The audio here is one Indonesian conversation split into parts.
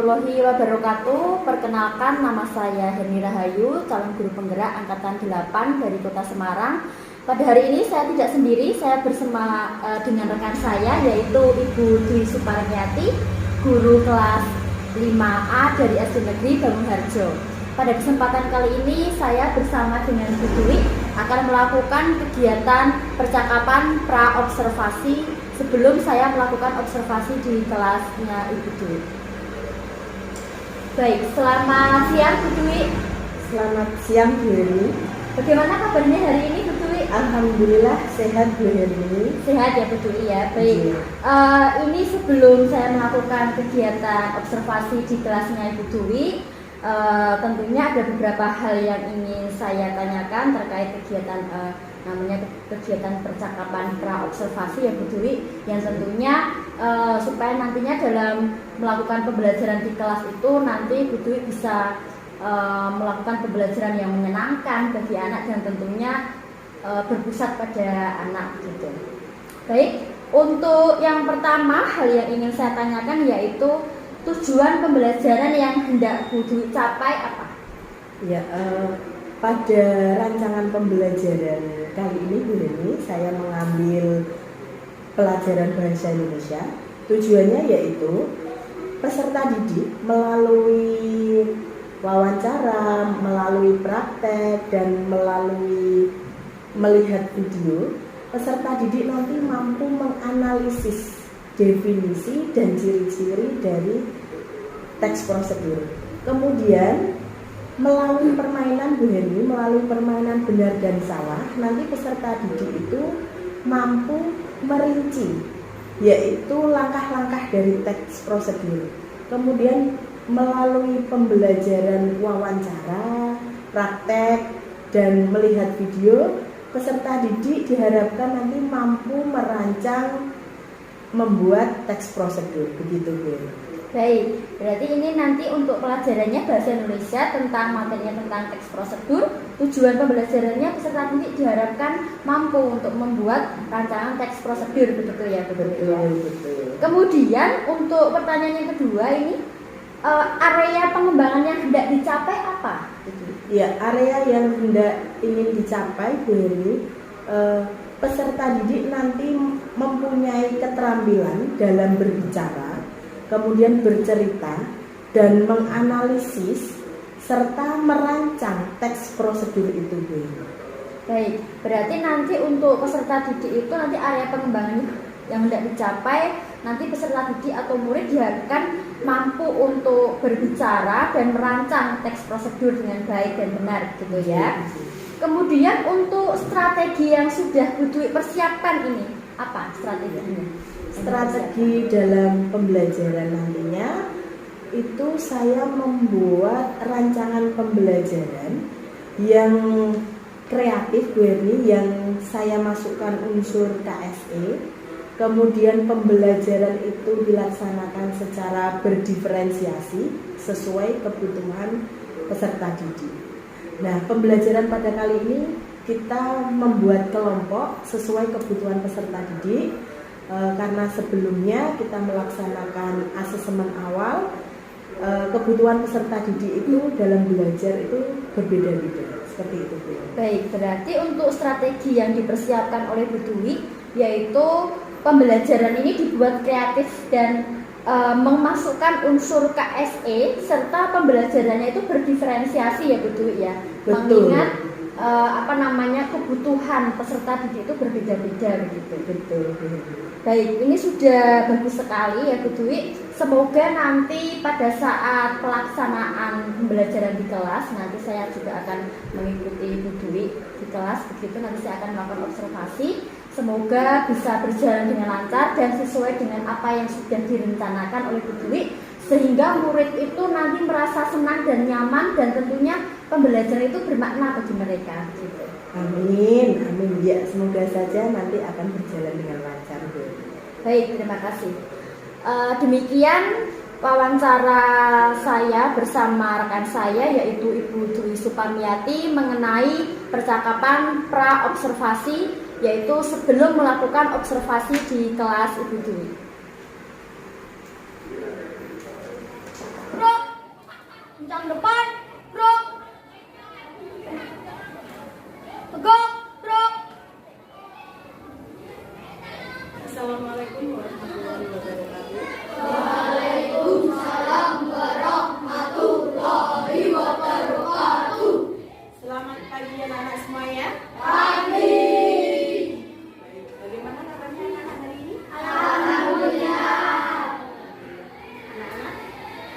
warahmatullahi wabarakatuh. Perkenalkan, nama saya Heni Rahayu, calon guru penggerak angkatan 8 dari Kota Semarang. Pada hari ini saya tidak sendiri, saya bersama dengan rekan saya yaitu Ibu Dwi Suparniati, guru kelas 5A dari SD Negeri Bangunharjo. Pada kesempatan kali ini saya bersama dengan Ibu Dwi akan melakukan kegiatan percakapan pra-observasi sebelum saya melakukan observasi di kelasnya Ibu Dwi. Baik, selamat siang Bu Dwi. Selamat siang Bu Heni. Bagaimana kabarnya hari ini Bu Dwi? Alhamdulillah sehat Bu Heni. Sehat ya Bu Dwi ya. Baik. Ini sebelum saya melakukan kegiatan observasi di kelasnya Ibu Dwi, tentunya ada beberapa hal yang ingin saya tanyakan terkait kegiatan namanya kegiatan percakapan pra-observasi ya Bu Dwi, yang tentunya supaya nantinya dalam melakukan pembelajaran di kelas itu nanti Bu Dwi bisa melakukan pembelajaran yang menyenangkan bagi anak dan tentunya berpusat pada anak gitu. Baik, untuk yang pertama hal yang ingin saya tanyakan yaitu tujuan pembelajaran yang hendak Bu Dwi capai apa? Ya, pada rancangan pembelajaran kali ini Bu Heni, saya mengambil pelajaran bahasa Indonesia. Tujuannya yaitu peserta didik melalui wawancara, melalui praktek, dan melalui melihat video, peserta didik nanti mampu menganalisis definisi dan ciri-ciri dari teks prosedur. Kemudian melalui permainan Bu Heni, melalui permainan benar dan salah, nanti peserta didik itu mampu merinci, yaitu langkah-langkah dari teks prosedur. Kemudian melalui pembelajaran wawancara, praktek, dan melihat video, peserta didik diharapkan nanti mampu merancang membuat teks prosedur. Begitu Bu. Baik, berarti ini nanti untuk pelajarannya bahasa Indonesia tentang materinya tentang teks prosedur. Tujuan pembelajarannya peserta didik diharapkan mampu untuk membuat rancangan teks prosedur, begitu ya, Betul. Kemudian untuk pertanyaan yang kedua ini, area pengembangan yang hendak dicapai apa? Ya, area yang hendak ingin dicapai Bu Heni, peserta didik nanti mempunyai keterampilan dalam berbicara, kemudian bercerita dan menganalisis serta merancang teks prosedur itu Bu. Baik, berarti nanti untuk peserta didik itu nanti area pengembangannya yang hendak dicapai, nanti peserta didik atau murid diharapkan mampu untuk berbicara dan merancang teks prosedur dengan baik dan benar gitu ya. Kemudian untuk strategi yang sudah Bu Dwi persiapkan ini, apa strateginya? Strategi dalam pembelajaran nantinya itu saya membuat rancangan pembelajaran yang kreatif Bu Heni, yang saya masukkan unsur KSE. Kemudian pembelajaran itu dilaksanakan secara berdiferensiasi sesuai kebutuhan peserta didik. Nah, pembelajaran pada kali ini kita membuat kelompok sesuai kebutuhan peserta didik. Karena sebelumnya kita melaksanakan asesmen awal, kebutuhan peserta didik itu dalam belajar itu berbeda-beda, seperti itu Bu. Baik, berarti untuk strategi yang dipersiapkan oleh Bu Dwi yaitu pembelajaran ini dibuat kreatif dan memasukkan unsur KSE serta pembelajarannya itu berdiferensiasi ya Bu Dwi ya. Betul. Mengingat kebutuhan peserta didik itu berbeda-beda begitu. Betul. Baik, ini sudah bagus sekali ya Bu Dwi. Semoga nanti pada saat pelaksanaan pembelajaran di kelas, nanti saya juga akan mengikuti Bu Dwi di kelas, begitu nanti saya akan melakukan observasi. Semoga bisa berjalan dengan lancar dan sesuai dengan apa yang sudah direncanakan oleh Bu Dwi, sehingga murid itu nanti merasa senang dan nyaman dan tentunya pembelajaran itu bermakna bagi mereka gitu. Amin. Ya, semoga saja nanti akan berjalan dengan lancar Bu. Baik, terima kasih. Demikian wawancara saya bersama rekan saya yaitu Ibu Dwi Suparniati mengenai percakapan pra-observasi, yaitu sebelum melakukan observasi di kelas Ibu Dwi. Kencang depan, bro. Tegak, bro. Assalamualaikum warahmatullahi wabarakatuh. Waalaikumsalam warahmatullahi wabarakatuh. Selamat pagi anak-anak semuanya. Pagi. Baik, bagaimana kabarnya anak-anak hari ini? Alhamdulillah. Anak-anak,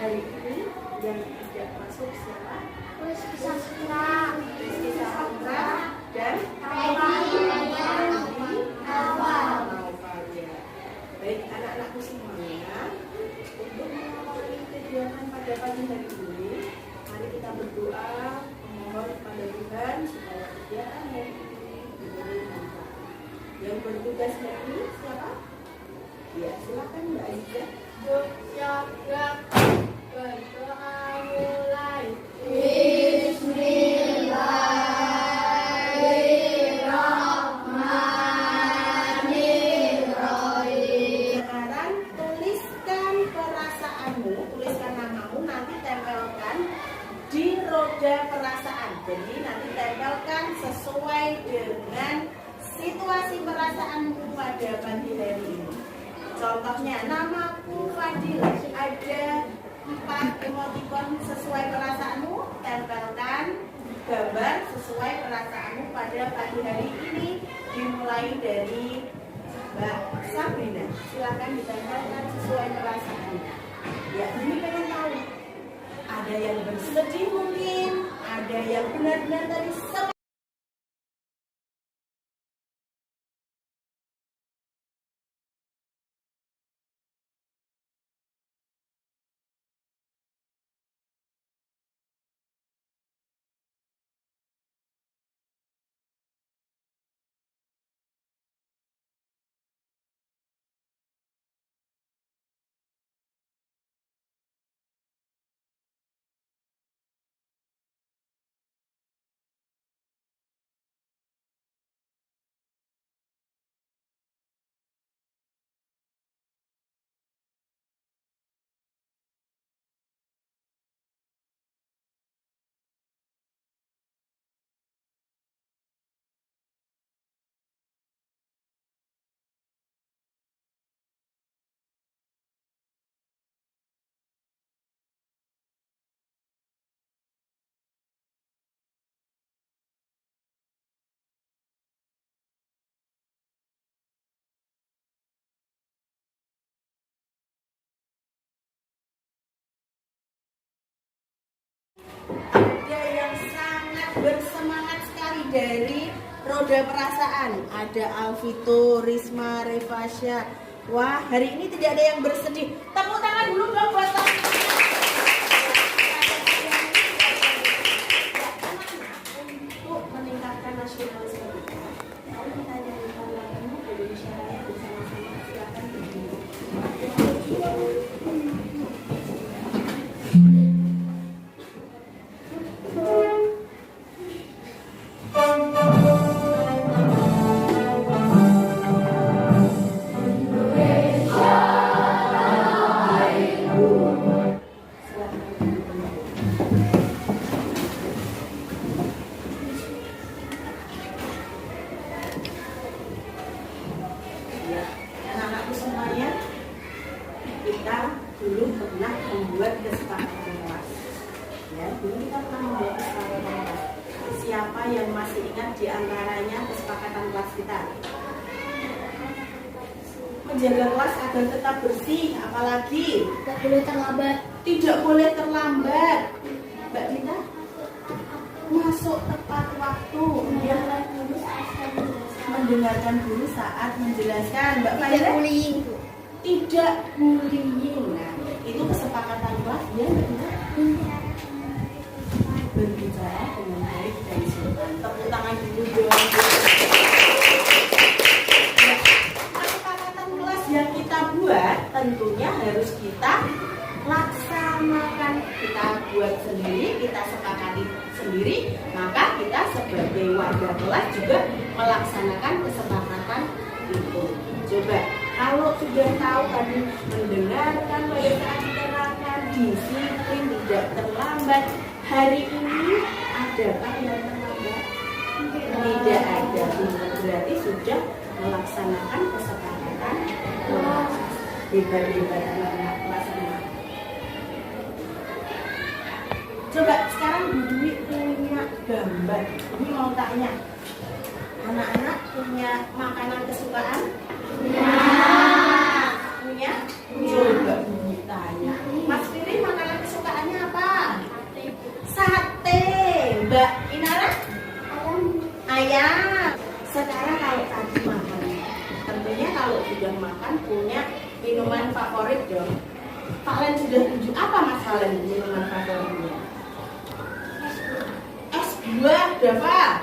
hari ini yang tidak masuk siapa? Rizky Sastra. Rizky Sahara dan Naufal, ya. Baik anak-anakku semuanya, untuk mengawali kegiatan pada pagi hari ini, mari kita berdoa memohon kepada Tuhan supaya kegiatan hari ini diberi manfaat. Yang bertugas hari ini siapa? Ya, silakan Mbak Aida. Berdoa mulai. Sekarang tuliskan perasaanmu, tuliskan namamu, nanti tempelkan di roda perasaan. Jadi nanti tempelkan sesuai dengan situasi perasaanmu pada pagi hari ini. Contohnya, namaku Fadil, ada 4 emoticon sesuai perasaanmu, tempelkan gambar sesuai perasaanmu pada pagi hari ini, dimulai dari Mbak Sabrina. Silakan ditempelkan sesuai perasaannya. Ya, ini pengen tahu. Ada yang bersedih mungkin, ada yang benar-benar tadi semangat. Ada yang sangat bersemangat sekali dari roda perasaan. Ada Alvito, Risma, Revasya. Wah, hari ini tidak ada yang bersedih. Tepuk tangan dulu dong buat untuk meningkatkan nasionalisme kita. Mari kita nyanyikan lagu Indonesia Raya bersama-sama. Silakan berdiri. Ya, anak-anakku semuanya, kita dulu pernah membuat kesepakatan kelas. Ya, dulu kita pernah membuat kesepakatan kelas. Siapa yang masih ingat di antaranya kesepakatan kelas kita? Menjaga kelas agar tetap bersih, apalagi Tidak boleh terlambat. tidak boleh terlambat. Mbak Dina, masuk tepat waktu, ya, mendengarkan guru saat menjelaskan. Mbak Faira, tidak bullying. Nah, itu kesepakatan kelas, ya Mbak Dina. Berbicara dengan baik dan sopan. Tepuk tangan dulu dong. Ya, kesepakatan kelas yang kita buat tentunya harus kita laksanakan. Kita buat sendiri, kita sepakati sendiri, maka kita sebagai warga kelas juga melaksanakan kesepakatan itu. Coba, kalau sudah tahu tadi mendengarkan pada saat diterangkan, disiplin, tidak terlambat, terlambat. Hari ini adakah yang terlambat? Tidak ada. Berarti sudah melaksanakan kesepakatan. Hebat-hebat anak kelas 6. Coba sekarang Bu Dwi punya gambar. Ini mau tanya, anak-anak punya makanan kesukaan? Punya? Coba Bu Dwi tanya, Mas Firly makanan kesukaannya apa? Sate. Mbak Inara? Ayam. Sekarang kalau tadi makan, tentunya kalau sudah makan punya minuman favorit dong. Kalian sudah tunjuk apa Mas Valen minuman favoritnya? Es buah, berapa?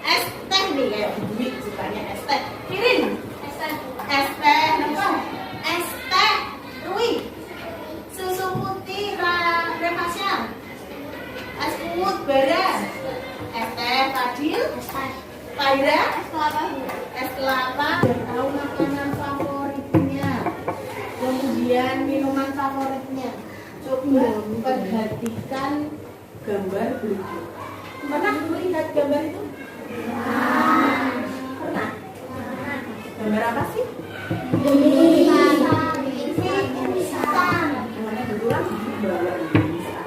Es teh nih kayak Dwi sukanya es teh. Kirin? Es teh. Apa? Es teh. Rui? Susu putih, Remasia? Es kuut, Bara? Es teh, Fadil? Paira? Es kelapa. Sudah tahu makanan favoritnya. Kemudian minuman favoritnya. Coba perhatikan gambar berikut. Pernah melihat gambar itu? Pernah? Gambar apa sih? Instan. Namanya berulang bawa instan.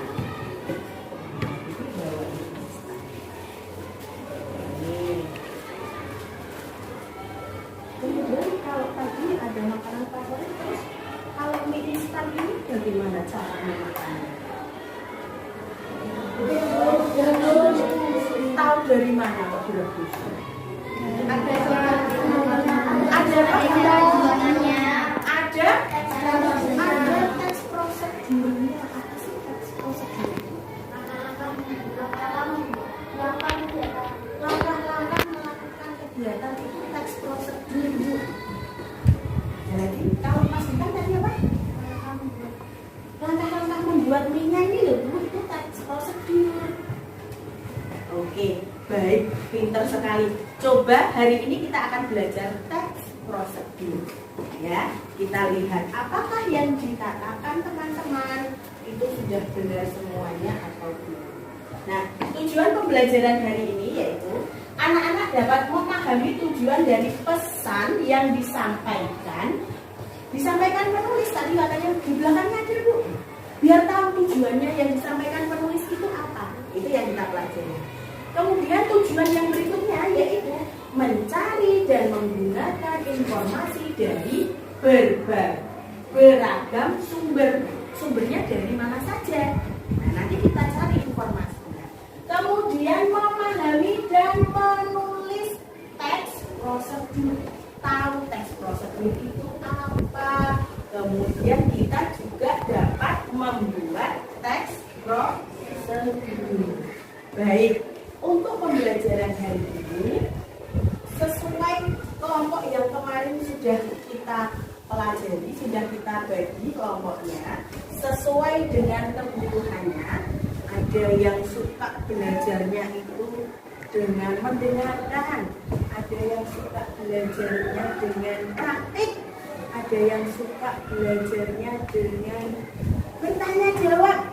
Kemudian kalau tadi ada makanan favorit, terus kalau mie instan ini bagaimana cara memakannya? Tahu dari mana kok direbus? Ada teks prosedurnya. Apa sih teks prosedur? Langkah-langkah melakukan kegiatan itu teks prosedur, Bu. Jadi kalau Mas Dikan tadi apa? Langkah-langkah membuat minyak ini loh, Bu, itu teks prosedur. Oke, baik, pinter sekali. Coba hari ini kita akan belajar teks prosedur. Ya, kita lihat apakah yang dikatakan teman-teman itu sudah benar semuanya atau belum. Nah, tujuan pembelajaran hari ini yaitu anak-anak dapat memahami tujuan dari pesan yang disampaikan penulis. Tadi katanya di belakangnya ada, Bu. Biar tahu tujuannya yang disampaikan penulis itu apa. Itu yang kita pelajari. Kemudian tujuan yang berikutnya yaitu mencari dan menggunakan informasi dari beragam sumber. Sumbernya dari mana saja. Nah, nanti kita cari informasinya. Kemudian memahami dan menulis teks prosedur. Tahu teks prosedur itu apa. Kemudian kita juga dapat membuat teks prosedur. Baik. Untuk pembelajaran hari ini sesuai kelompok yang kemarin sudah kita pelajari, sudah kita bagi kelompoknya sesuai dengan kebutuhannya. Ada yang suka belajarnya itu dengan mendengarkan, ada yang suka belajarnya dengan praktik, ada yang suka belajarnya dengan bertanya jawab,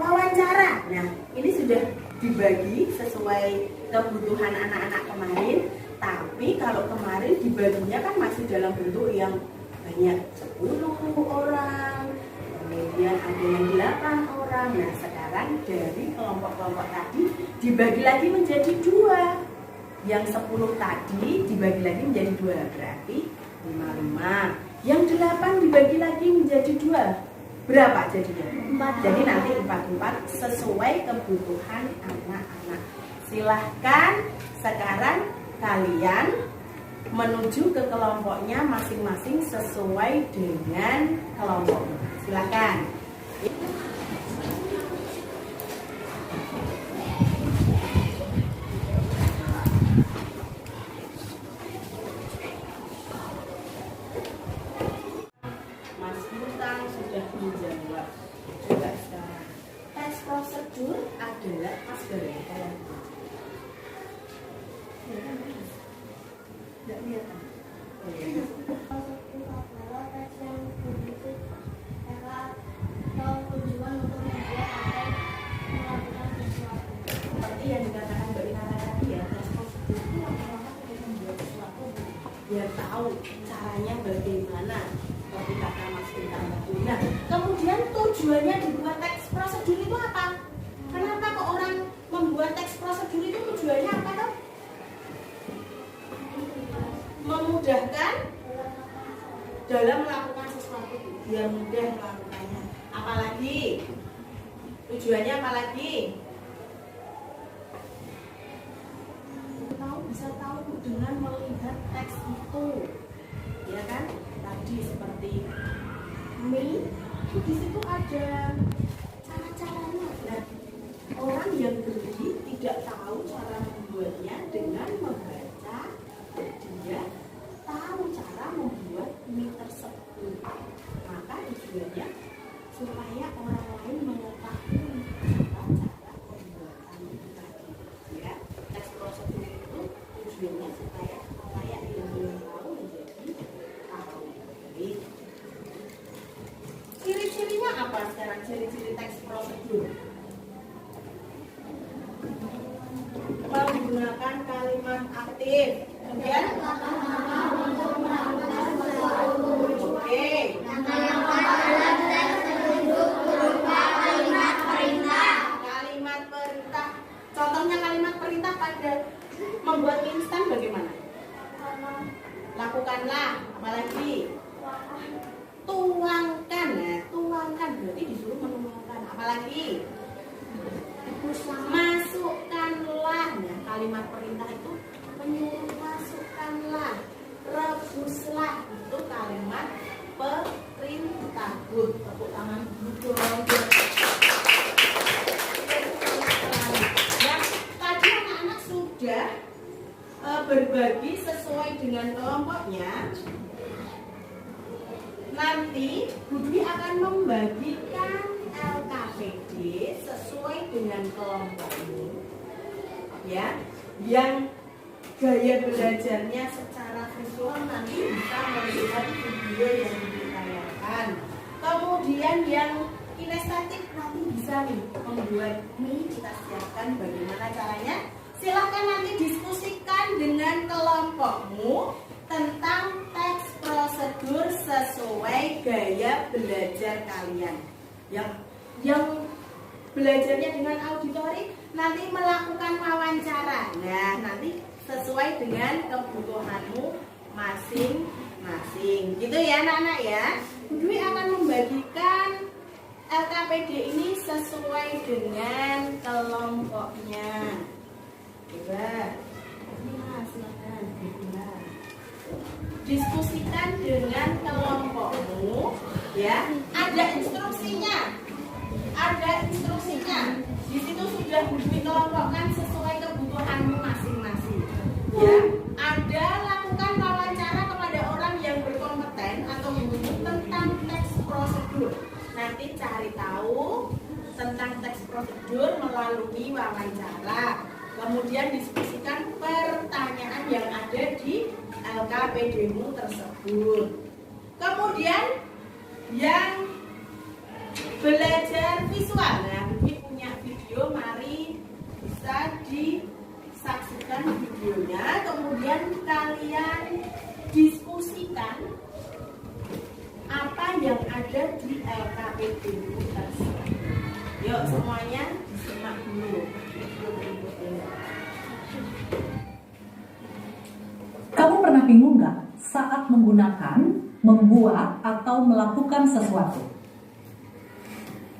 wawancara. Nah, ini sudah dibagi sesuai kebutuhan anak-anak kemarin. Tapi kalau kemarin dibaginya kan masih dalam bentuk yang banyak, 10 orang, kemudian ada yang 8 orang. Nah, sekarang dari kelompok-kelompok tadi dibagi lagi menjadi 2. Yang 10 tadi dibagi lagi menjadi 2, berarti 5. Yang 8 dibagi lagi menjadi 2. Berapa jadinya? 4. Jadi nanti 4 sesuai kebutuhan anak-anak. Silahkan sekarang kalian menuju ke kelompoknya masing-masing sesuai dengan kelompoknya. Silahkan. Menjawab. Coba sekarang. Tes prosedur adalah tidak kelihatan. tahu caranya bagaimana ketika masukin tanda tulis. Nah, kemudian tujuannya dibuat teks prosedur itu apa? Kenapa kok orang membuat teks prosedur itu tujuannya apa toh? Memudahkan dalam melakukan sesuatu, biar mudah melakukannya. Apalagi tujuannya apalagi? Bisa tahu dengan melihat teks itu, ya kan? Tadi seperti mie, itu di situ ada cara-caranya. Nah, orang yang beli tidak tahu cara membuatnya, dengan membaca dia tahu cara membuat mie tersebut. Maka tujuannya supaya orang lain mengetahui cara pembuatan itu tadi. Ya, teks prosedur itu tujuannya supaya orang yang belum tahu menjadi tahu. Jadi, ciri-cirinya apa sekarang? Ciri-ciri teks prosedur. Menggunakan kalimat aktif. Kemudian oke. Kalimat perintah. Contohnya kalimat perintah pada membuat mie instan bagaimana? Lakukanlah. Apalagi? Tuangkan. Nah, tuangkan berarti disuruh menuangkan. Apalagi? Masukkanlah. Nah, kalimat perintah itu menyuruh masukkanlah. Rebuslah itu kalimat perintah. Tepuk tangan dulu dong. Nah, tadi anak-anak sudah berbagi sesuai dengan kelompoknya. Nanti Bu Dwi akan membagikan LKPD sesuai dengan kelompokmu, ya, yang gaya belajarnya secara visual nanti bisa melihat video yang ditayangkan. Kemudian yang kinestetik nanti bisa nih membuat mie, kita siapkan bagaimana caranya. Silahkan nanti diskusikan dengan kelompokmu tentang teks prosedur sesuai gaya belajar kalian. Yang belajarnya dengan auditori nanti melakukan wawancara. Nah, nanti sesuai dengan kebutuhanmu masing-masing. Gitu ya anak-anak ya. Bu Dwi akan membagikan LKPD ini sesuai dengan kelompoknya. Coba. Silakan. Diskusikan dengan kelompokmu, ya. Ada instruksinya. Di situ sudah Bu Dwi kelompokkan sesuai kebutuhanmu masing-masing. Ya, ada lakukan wawancara kepada orang yang berkompeten atau guru tentang teks prosedur. Nanti cari tahu tentang teks prosedur melalui wawancara. Kemudian diskusikan pertanyaan yang ada di LKPD-mu tersebut. Kemudian yang belajar visual, nah ini punya video, mari bisa disaksikan videonya. Kemudian kalian diskusikan apa yang ada di LKPD-mu tersebut. Yuk semuanya disimak dulu video berikut ini. Kamu pernah bingung nggak saat menggunakan, membuat, atau melakukan sesuatu?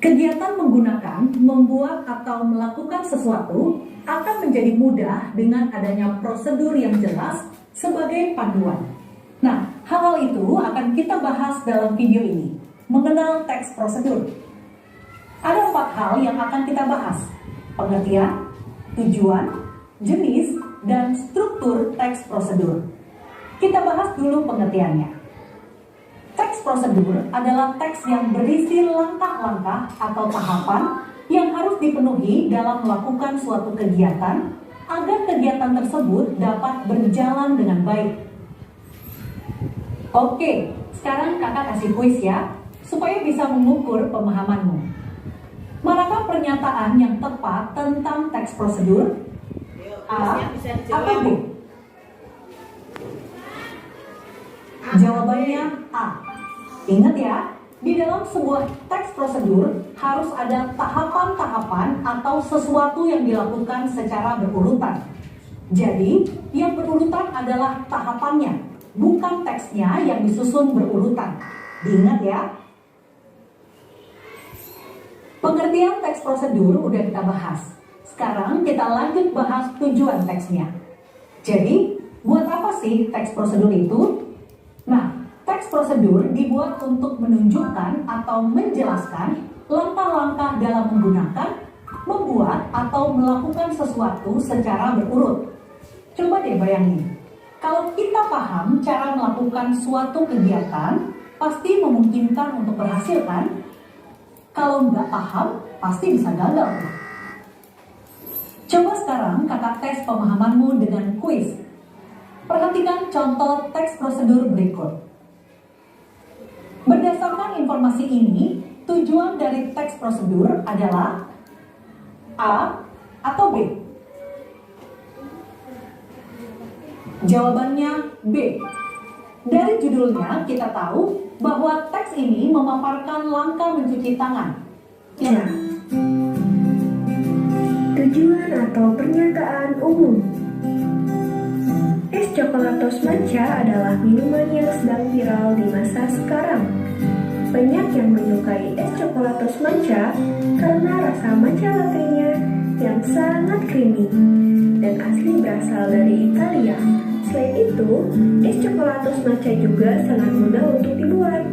Kegiatan menggunakan, membuat, atau melakukan sesuatu akan menjadi mudah dengan adanya prosedur yang jelas sebagai panduan. Nah, hal-hal itu akan kita bahas dalam video ini, mengenal teks prosedur. Ada 4 hal yang akan kita bahas: pengertian, tujuan, jenis, dan struktur teks prosedur. Kita bahas dulu pengertiannya. Teks prosedur adalah teks yang berisi langkah-langkah atau tahapan yang harus dipenuhi dalam melakukan suatu kegiatan agar kegiatan tersebut dapat berjalan dengan baik. Oke, sekarang kakak kasih kuis ya, supaya bisa mengukur pemahamanmu. Manakah pernyataan yang tepat tentang teks prosedur? A atau B? Jawabannya A. Ingat ya, di dalam sebuah teks prosedur harus ada tahapan-tahapan atau sesuatu yang dilakukan secara berurutan. Jadi, yang berurutan adalah tahapannya, bukan teksnya yang disusun berurutan. Diingat ya. Pengertian teks prosedur udah kita bahas. Sekarang kita lanjut bahas tujuan teksnya. Jadi, buat apa sih teks prosedur itu? Nah, teks prosedur dibuat untuk menunjukkan atau menjelaskan langkah-langkah dalam menggunakan, membuat, atau melakukan sesuatu secara berurut. Coba deh bayangin, kalau kita paham cara melakukan suatu kegiatan, pasti memungkinkan untuk berhasil kan? Kalau nggak paham, pasti bisa gagal. Coba sekarang kakak tes pemahamanmu dengan kuis. Perhatikan contoh teks prosedur berikut. Berdasarkan informasi ini, tujuan dari teks prosedur adalah A atau B? Jawabannya B. Dari judulnya kita tahu bahwa teks ini memaparkan langkah mencuci tangan. Ya. Tujuan atau pernyataan umum. Es Coklatos Matcha adalah minuman yang sedang viral di masa sekarang. Banyak yang menyukai es Coklatos Matcha karena rasa matcha latte-nya yang sangat creamy dan asli berasal dari Italia. Selain itu, es Coklatos Matcha juga sangat mudah untuk dibuat.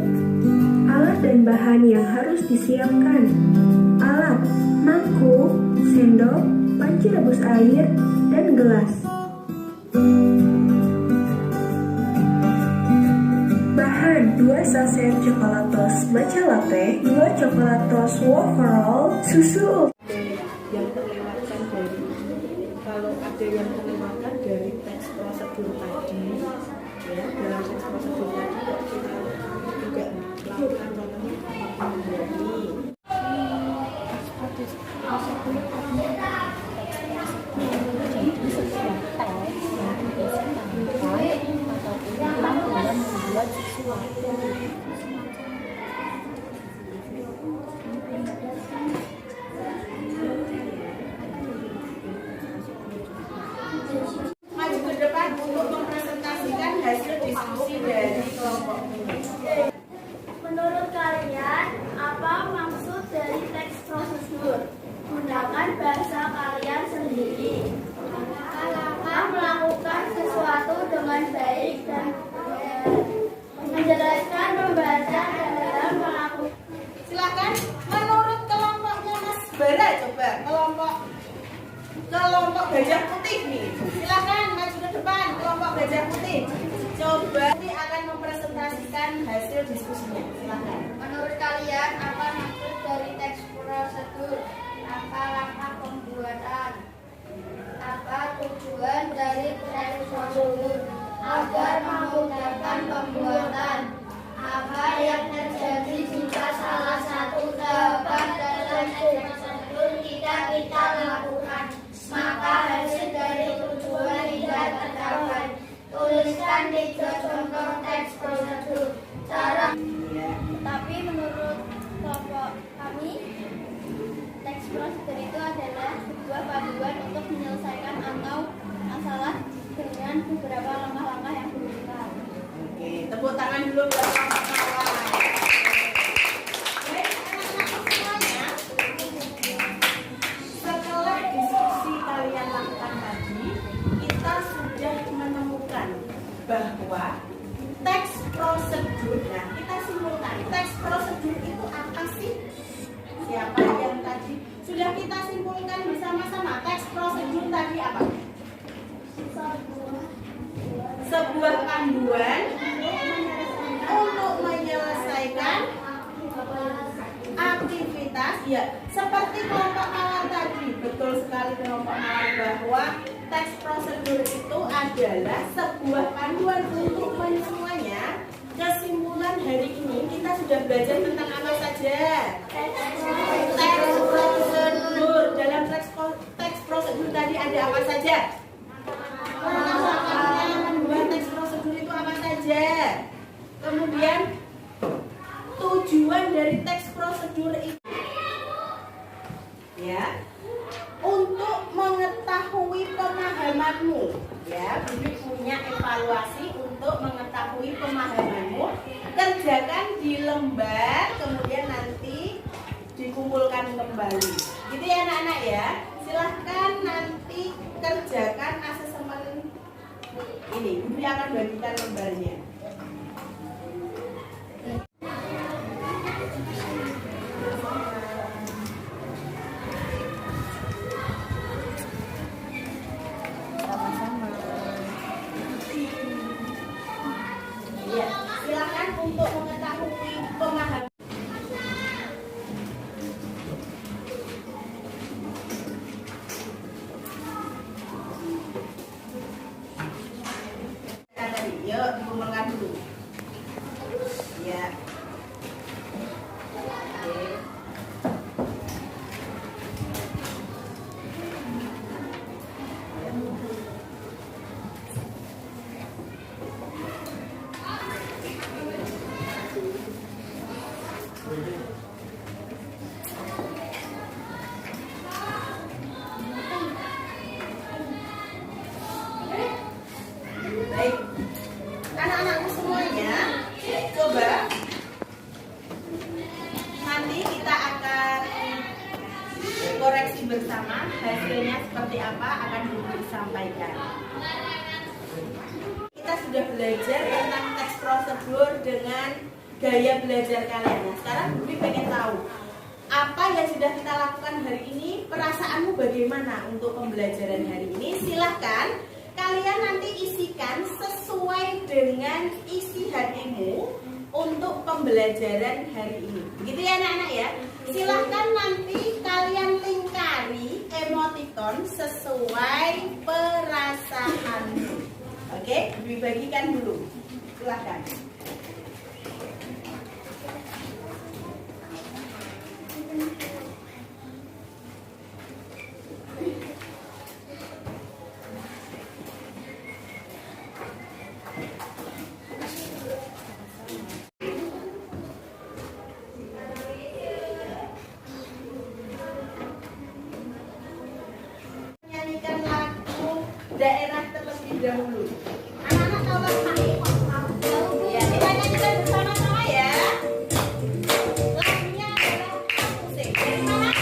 Alat dan bahan yang harus disiapkan. Alat: mangkuk, sendok, panci rebus air, dan gelas. Bahan: 2 saset Coklatos Matcha Latte, 2 Coklatos Wafer Roll, susu. Yang terlewatkan dari, kalau ada yang terlewatkan dari teks prosedur tadi, ya, dalam teks prosedur tadi kita juga melakukan mengulangi. Maju ke depan untuk mempresentasikan hasil diskusi dari kelompok ini. Menurut kalian, apa maksud dari teks prosedur? Gunakan bahasa kalian sendiri. Langkah melakukan sesuatu dengan baik dan menjelaskan, membaca, dan dalam melakukan. Silakan menurut kelompoknya Mas Bara, coba kelompok gajah putih nih. Silakan maju ke depan kelompok gajah putih. Coba ini akan mempresentasikan hasil diskusinya. Silakan. Menurut kalian, apa maksud dari teks prosedur? Langkah-langkah pembuatan. Apa tujuan dari teks prosedur? Agar memudahkan pembuatan. Apa yang terjadi jika salah satu tahapan dalam teks prosedur tidak kita lakukan? Maka hasil dari tujuan tidak tercapai. Tuliskan 3 contoh teks prosedur. Cara. Tapi menurut kelompok kami, teks prosedur itu adalah sebuah panduan untuk menyelesaikan atau masalah dengan beberapa langkah-langkah yang berurutan. Oke, tepuk tangan dulu buat kawan-kawan. Baik, anak-anak semuanya, setelah diskusi kalian lakukan tadi, kita sudah menemukan bahwa teks prosedur, nah kita simpulkan, teks prosedur itu apa sih? Siapa yang tadi sudah kita simpulkan bersama-sama? Teks prosedur tadi apa? Sebuah panduan untuk menyelesaikan aktivitas, ya, seperti kelompok mawar tadi. Betul sekali kelompok mawar, bahwa teks prosedur itu adalah sebuah panduan untuk semuanya. Kesimpulan hari ini kita sudah belajar tentang apa saja? Teks prosedur. Dalam teks prosedur tadi ada apa saja? Membuat teks prosedur itu apa saja? Kemudian tujuan dari teks prosedur itu ya untuk mengetahui pemahamanmu ya. Bibi punya evaluasi untuk mengetahui pemahamanmu. Kerjakan di lembar, kemudian nanti dikumpulkan kembali. Gitu ya anak-anak ya. Silahkan nanti kerjakan asesmen ini. Bibi akan bagikan lembarnya. Ya, silakan untuk mengetahui pemahaman. Tadi, yuk dikumpulkan dulu. Ya. Oke. Baik, anak-anakku semuanya, coba nanti kita akan koreksi bersama hasilnya seperti apa akan disampaikan. Kita sudah belajar tentang teks prosedur dengan gaya belajar kalian. Nah, sekarang Bibi pengen tahu apa yang sudah kita lakukan hari ini, perasaanmu bagaimana untuk pembelajaran hari ini. Silahkan kalian nanti isikan sesuai dengan isi hatimu untuk pembelajaran hari ini. Begitu ya anak-anak ya. Silahkan nanti kalian lingkari emoticon sesuai perasaanmu. Oke, dibagikan dulu. Silahkan. Nyanyikan lagu daerah terlebih dahulu. Anak-anak tahu lagu ini? Ya, kita nyanyikan bersama-sama ya. Lagunya adalah musik. Dari mana?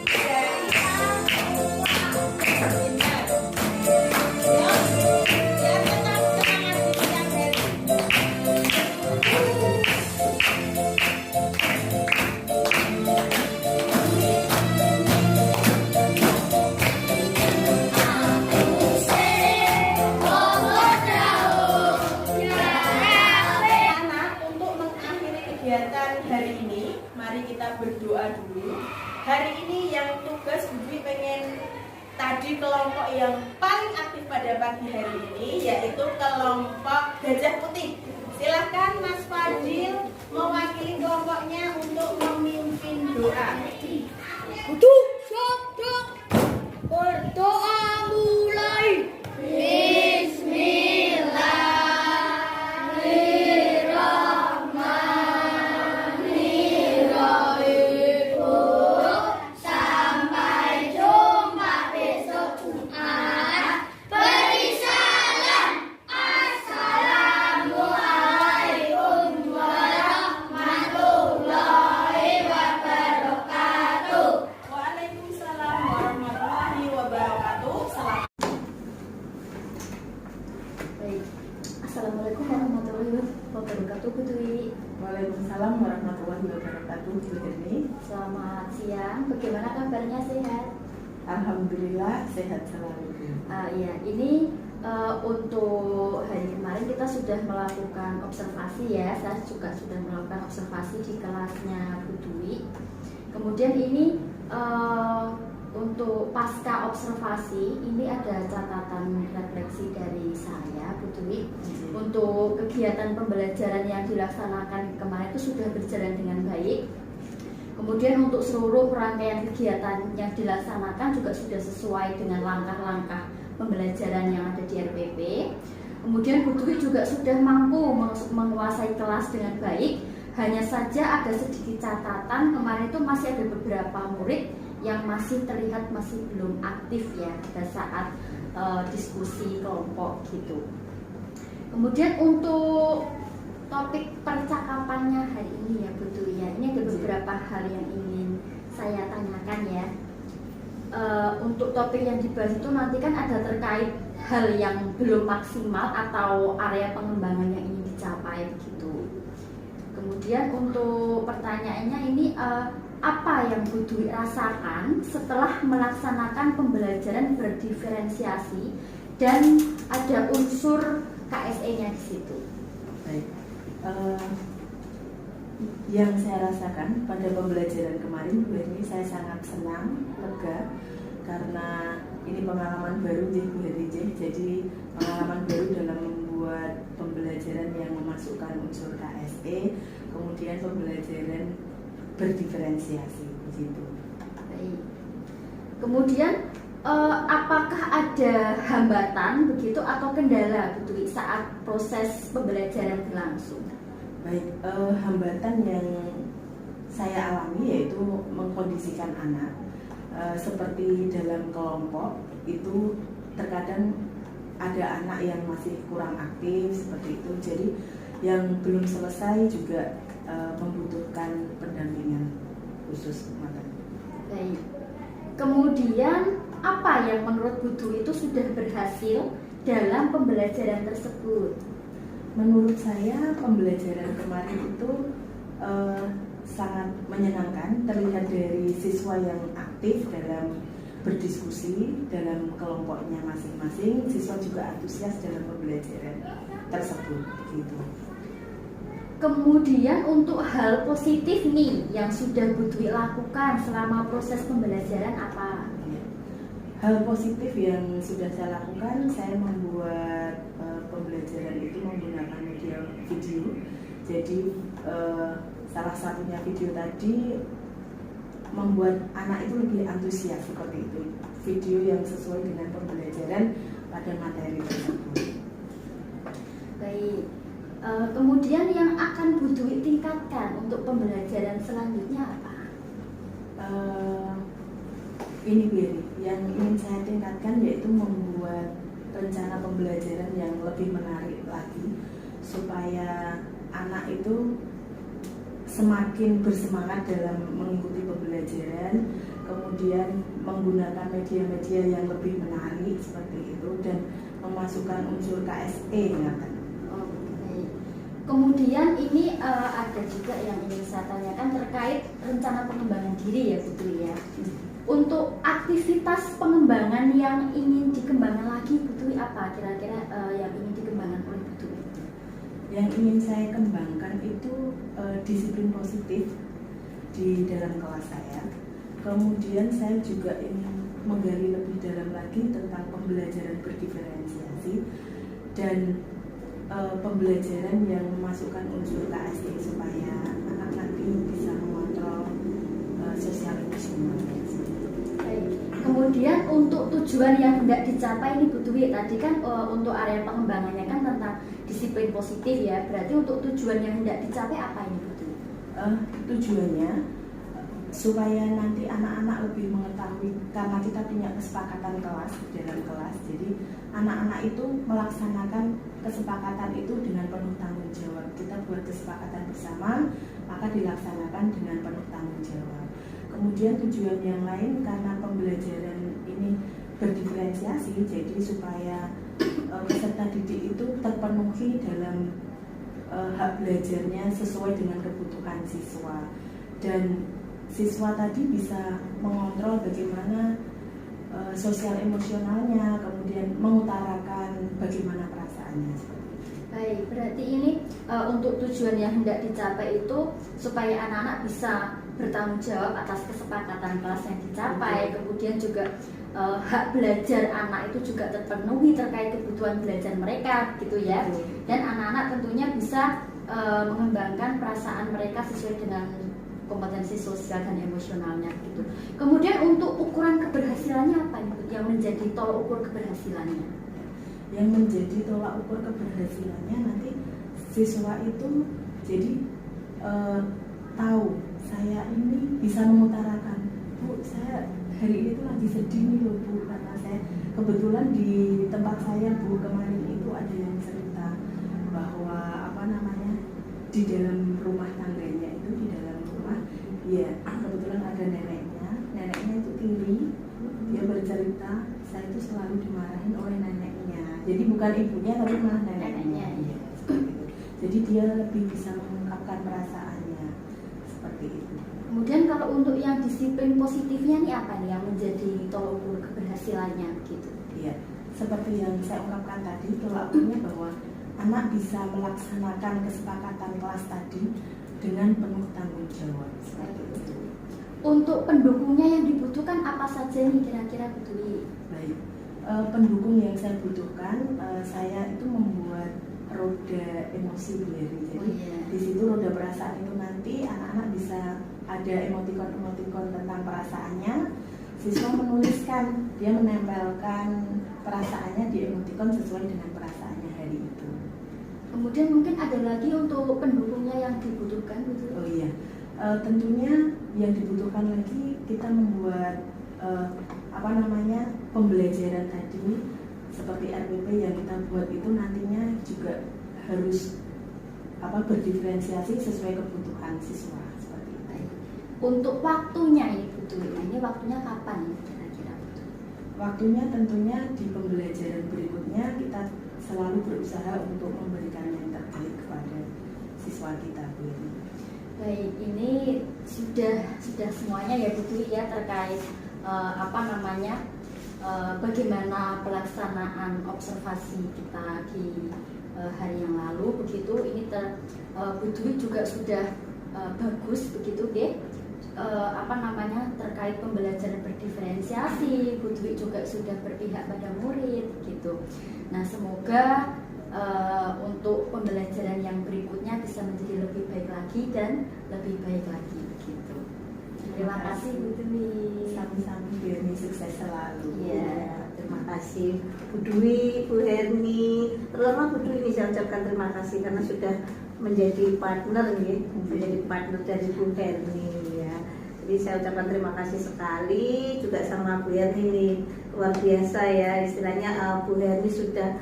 Dari Papua. Benar. Yuk, biar tetap semangat di siang hari. Anak, untuk mengakhiri kegiatan hari ini, mari kita berdoa dulu. Hari ini yang tugas Bibi pengen tadi kelompok yang paling aktif pada pagi hari ini, yaitu kelompok Gajah Putih. Silahkan Mas Fadil mewakili kelompoknya untuk memimpin doa. Berdoa mulai. Bismillahirrahmanirrahim. Sampai jumpa besok Jumat. Beri salam. Assalamualaikum warahmatullahi wabarakatuh. Waalaikumsalam warahmatullahi wabarakatuh. Salam. Baik. Assalamualaikum warahmatullahi wabarakatuh, Bu Dwi. Waalaikumsalam warahmatullahi wabarakatuh. Bu Deni. Selamat siang. Bagaimana kabarnya, sehat? Alhamdulillah sehat selalu. Ya, ini untuk hari kemarin kita sudah melakukan observasi ya. Saya juga sudah melakukan observasi di kelasnya Bu Dwi. Kemudian ini untuk pasca observasi ini ada catatan refleksi dari saya, Bu Dwi. Untuk kegiatan pembelajaran yang dilaksanakan kemarin itu sudah berjalan dengan baik. Kemudian untuk seluruh rangkaian kegiatan yang dilaksanakan juga sudah sesuai dengan langkah-langkah pembelajaran yang ada di RPP. Kemudian Bu Dwi juga sudah mampu menguasai kelas dengan baik. Hanya saja ada sedikit catatan, kemarin itu masih ada beberapa murid yang masih terlihat masih belum aktif ya pada saat diskusi kelompok gitu. Kemudian untuk topik percakapannya hari ini ya Bu Dwi ya, ini ada beberapa hal yang ingin saya tanyakan ya. Untuk topik yang dibahas itu nanti kan ada terkait hal yang belum maksimal atau area pengembangan yang ingin dicapai begitu. Kemudian untuk pertanyaannya ini apa yang Bu Dwi rasakan setelah melaksanakan pembelajaran berdiferensiasi dan ada unsur KSE-nya di situ? Baik. Yang saya rasakan pada pembelajaran kemarin Bu Heri, saya sangat senang, lega karena ini pengalaman baru Bu Heri. Jadi pengalaman baru dalam membuat pembelajaran yang memasukkan unsur KSE, kemudian pembelajaran berdiferensiasi begitu. Baik. Kemudian apakah ada hambatan begitu atau kendala Bu Dwi saat proses pembelajaran berlangsung? Baik, hambatan yang saya alami yaitu mengkondisikan anak. Seperti dalam kelompok itu terkadang ada anak yang masih kurang aktif seperti itu. Jadi yang belum selesai juga membutuhkan pendampingan khusus. Baik. Kemudian apa yang menurut Bu Dwi itu sudah berhasil dalam pembelajaran tersebut? Menurut saya pembelajaran kemarin itu sangat menyenangkan, terlihat dari siswa yang aktif dalam berdiskusi dalam kelompoknya masing-masing. Siswa juga antusias dalam pembelajaran tersebut gitu. Kemudian untuk hal positif nih yang sudah Bu Dwi lakukan selama proses pembelajaran apa? Hal positif yang sudah saya lakukan, saya membuat pembelajaran itu menggunakan media video. Jadi salah satunya video tadi membuat anak itu lebih antusias seperti itu. Video yang sesuai dengan pembelajaran pada materi tersebut. Baik. Kemudian yang akan Bu Dwi tingkatkan untuk pembelajaran selanjutnya apa? Ini Beri, yang ingin saya tingkatkan yaitu membuat rencana pembelajaran yang lebih menarik lagi supaya anak itu semakin bersemangat dalam mengikuti pembelajaran, kemudian menggunakan media-media yang lebih menarik seperti itu dan memasukkan unsur KSE ya kan. Kemudian ini ada juga yang ingin saya tanyakan terkait rencana pengembangan diri ya Bu Dwi ya. Untuk aktivitas pengembangan yang ingin dikembangkan lagi Bu Dwi apa kira-kira yang ingin dikembangkan oleh Bu Dwi? Yang ingin saya kembangkan itu disiplin positif di dalam kelas saya. Kemudian saya juga ingin menggali lebih dalam lagi tentang pembelajaran berdiferensiasi dan pembelajaran yang memasukkan unsur KSE supaya anak nanti bisa mengontrol sosial emosional. Kemudian untuk tujuan yang hendak dicapai ini Bu Dwi tadi kan untuk area pengembangannya kan tentang disiplin positif ya. Berarti untuk tujuan yang hendak dicapai apa ini Bu Dwi? Tujuannya supaya nanti anak-anak lebih mengetahui, karena kita punya kesepakatan kelas dalam kelas, jadi anak-anak itu melaksanakan kesepakatan itu dengan penuh tanggung jawab. Kita buat kesepakatan bersama, maka dilaksanakan dengan penuh tanggung jawab. Kemudian tujuan yang lain karena pembelajaran ini berdiferensiasi, jadi supaya peserta didik itu terpenuhi dalam hak belajarnya sesuai dengan kebutuhan siswa, dan siswa tadi bisa mengontrol bagaimana sosial emosionalnya, kemudian mengutarakan bagaimana perasaannya. Baik, berarti ini untuk tujuan yang hendak dicapai itu supaya anak-anak bisa bertanggung jawab atas kesepakatan kelas yang dicapai, kemudian juga hak belajar anak itu juga terpenuhi terkait kebutuhan belajar mereka gitu ya. Dan anak-anak tentunya bisa mengembangkan perasaan mereka sesuai dengan kompetensi sosial dan emosionalnya gitu. Kemudian untuk ukuran keberhasilannya apa yang menjadi tolok ukur keberhasilannya? yang menjadi tolak ukur keberhasilannya nanti siswa itu jadi tahu saya ini bisa mengutarakan, Bu, saya hari ini tuh lagi sedih nih loh Bu, karena saya kebetulan di tempat saya Bu kemarin itu ada yang cerita bahwa di dalam rumah tangganya itu, di dalam rumah ya kebetulan ada neneknya itu tinggi, dia bercerita saya itu selalu dimarahin oleh neneknya, jadi bukan ibunya tapi malah neneknya ya, seperti itu. Jadi dia lebih bisa mengungkapkan perasaannya seperti itu. Kemudian kalau untuk yang disiplin positifnya nih apa nih yang menjadi tolak ukur keberhasilannya gitu? Iya, seperti yang saya ungkapkan tadi, tolak ukurnya bahwa anak bisa melaksanakan kesepakatan kelas tadi dengan penuh tanggung jawab seperti itu. Untuk pendukungnya yang dibutuhkan apa saja nih kira-kira Bu Dwi? Baik, pendukung yang saya butuhkan, saya itu membuat roda emosi Bu Heri. Jadi di situ roda perasaan itu nanti anak-anak bisa ada emotikon tentang perasaannya. Siswa menuliskan, dia menempelkan perasaannya di emotikon sesuai dengan perasaannya hari itu. Kemudian mungkin ada lagi untuk pendukungnya yang dibutuhkan gitu. Oh iya, tentunya yang dibutuhkan lagi kita membuat pembelajaran tadi seperti RPP yang kita buat itu nantinya juga harus berdiferensiasi sesuai kebutuhan siswa seperti itu. Untuk waktunya ini Bu Dwi, ini waktunya kapan kira-kira? Waktunya tentunya di pembelajaran berikutnya kita selalu berusaha untuk memberikan yang terbaik kepada siswa kita Bu Heri. Baik, ini sudah semuanya ya Bu Dwi ya terkait bagaimana pelaksanaan observasi kita di hari yang lalu begitu. Ini Bu Dwi juga sudah bagus begitu ya. Terkait pembelajaran berdiferensiasi, Bu Dwi juga sudah berpihak pada murid gitu. Nah, semoga untuk pembelajaran yang berikutnya bisa menjadi lebih baik lagi dan lebih baik lagi gitu. Terima kasih Bu Dwi. Sama-sama Bu Herni, sukses selalu. Ya, terima kasih Bu Dwi, Bu Herni. Terutama Bu Dwi ini saya ucapkan terima kasih karena sudah menjadi partner nih, menjadi partner dari Bu Herni ya. Jadi saya ucapkan terima kasih sekali juga sama Bu Herni nih, luar biasa ya, istilahnya Bu Herni sudah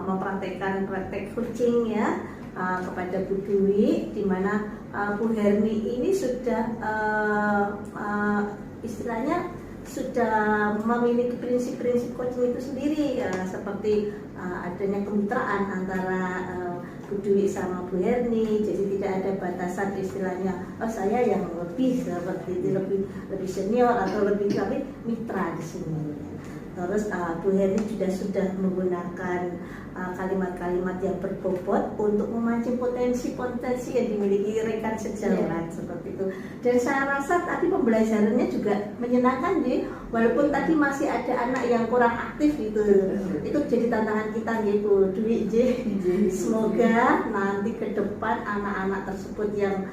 mempraktekkan praktek coaching ya kepada Bu Dwi, di mana Bu Herni ini sudah istilahnya sudah memiliki prinsip-prinsip coaching itu sendiri ya, seperti adanya kemitraan antara Bu Dwi sama Bu Herni, jadi tidak ada batasan istilahnya saya yang lebih seperti itu, lebih senior atau lebih tapi mitra di sini. Terus Bu Herni juga sudah menggunakan kalimat-kalimat yang berbobot untuk memancing potensi-potensi yang dimiliki rekan sejawat seperti itu. Dan saya rasa tadi pembelajarannya juga menyenangkan nih, walaupun tadi masih ada anak yang kurang aktif gitu. Itu jadi tantangan kita nih Bu Dwi. Semoga nanti ke depan anak-anak tersebut yang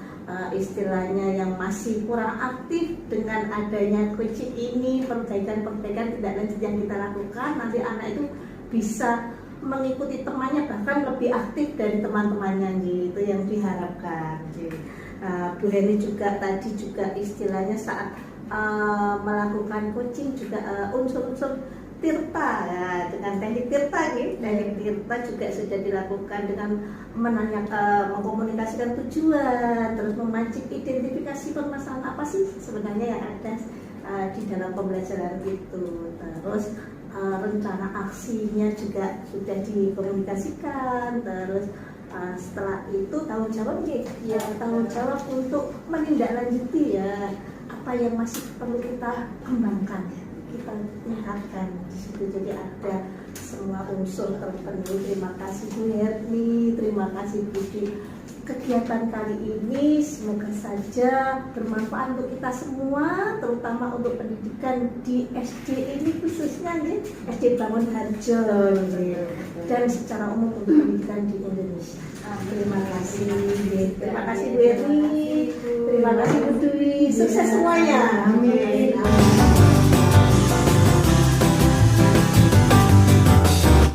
istilahnya yang masih kurang aktif dengan adanya coaching ini, perbaikan-perbaikan tindak lanjut yang kita lakukan, nanti anak itu bisa mengikuti temannya bahkan lebih aktif dari teman-temannya gitu yang diharapkan. Bu Heni juga tadi juga istilahnya saat melakukan coaching juga unsur-unsur tirta ya, dengan teknik tirta nih, teknik tirta juga sudah dilakukan dengan menanyakan, mengkomunikasikan tujuan, terus memancing identifikasi permasalahan apa sih sebenarnya yang ada di dalam pembelajaran itu, terus rencana aksinya juga sudah dikomunikasikan, terus setelah itu tanggung jawab ya, tanggung jawab untuk menindaklanjuti ya apa yang masih perlu kita kembangkan ya, kita tingkatkan di situ. Jadi ada semua unsur terpenuhi. Terima kasih Bu Herni, terima kasih Bu Dwi. Kegiatan kali ini semoga saja bermanfaat untuk kita semua, terutama untuk pendidikan di SD ini khususnya nih, SD Bangun Harjo dan secara umum untuk pendidikan di Indonesia. Terima kasih. Terima kasih Bu Herni, terima kasih Bu Dwi. Sukses semuanya. Amin.